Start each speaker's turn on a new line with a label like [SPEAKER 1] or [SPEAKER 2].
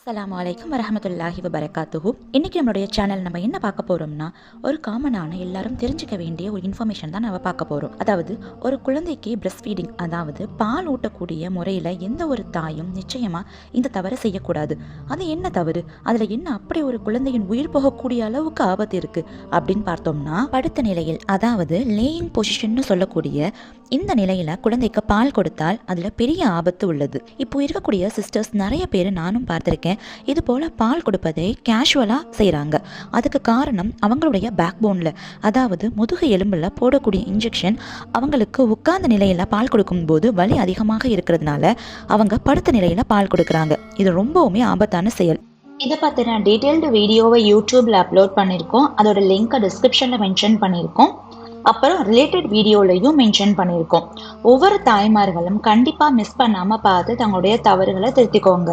[SPEAKER 1] அஸ்ஸலாமு அலைக்கும் வரஹமத்துல்லாஹி வபரகாத்துஹு. இன்னைக்கு நம்மளுடைய சேனல் நம்ம என்ன பார்க்க போறோம்னா, ஒரு காமனான எல்லாரும் தெரிஞ்சுக்க வேண்டிய ஒரு இன்ஃபர்மேஷன் தான் நம்ம பார்க்க போறோம். அதாவது ஒரு குழந்தைக்கு பிரஸ்ட் ஃபீடிங், அதாவது பால் ஊட்டக்கூடிய முறையில் எந்த ஒரு தாயும் நிச்சயமா இந்த தவறை செய்யக்கூடாது. அது என்ன தவறு, அதுல என்ன அப்படி ஒரு குழந்தையின் உயிர் போகக்கூடிய அளவுக்கு ஆபத்து இருக்கு அப்படின்னு பார்த்தோம்னா, படுத்த நிலையில், அதாவது லேயிங் பொசிஷன் சொல்லக்கூடிய இந்த நிலையில குழந்தைக்கு பால் கொடுத்தால் அதுல பெரிய ஆபத்து உள்ளது. இப்போ இருக்கக்கூடிய சிஸ்டர்ஸ் நிறைய பேர் நானும் பார்த்திருக்கேன், இது போல பால் கொடுப்பதை கேஷுவலா செய்யறாங்க. அதுக்கு காரணம் அவங்களுடைய பேக் போன்ல, அதாவது முதுகு எலும்புல போடக்கூடிய இன்ஜெக்ஷன் அவங்களுக்கு உட்கார்ந்த நிலையில பால் கொடுக்கும் போது வலி அதிகமாக இருக்கிறதுனால அவங்க படுத்த நிலையில பால் கொடுக்கறாங்க. இது ரொம்பவுமே ஆபத்தான செயல்.
[SPEAKER 2] இதை பற்றின டீட்டெயில்டு வீடியோவை யூடியூப்ல அப்லோட் பண்ணியிருக்கோம். அதோட லிங்கை டிஸ்கிரிப்ஷனில் மென்ஷன் பண்ணியிருக்கோம். அப்புறம் ரிலேட்டட் வீடியோலையும் மென்ஷன் பண்ணியிருக்கோம். ஒவ்வொரு தாய்மார்களும் கண்டிப்பாக மிஸ் பண்ணாமல் பார்த்து தங்களுடைய தவறுகளை திருத்திக்கோங்க.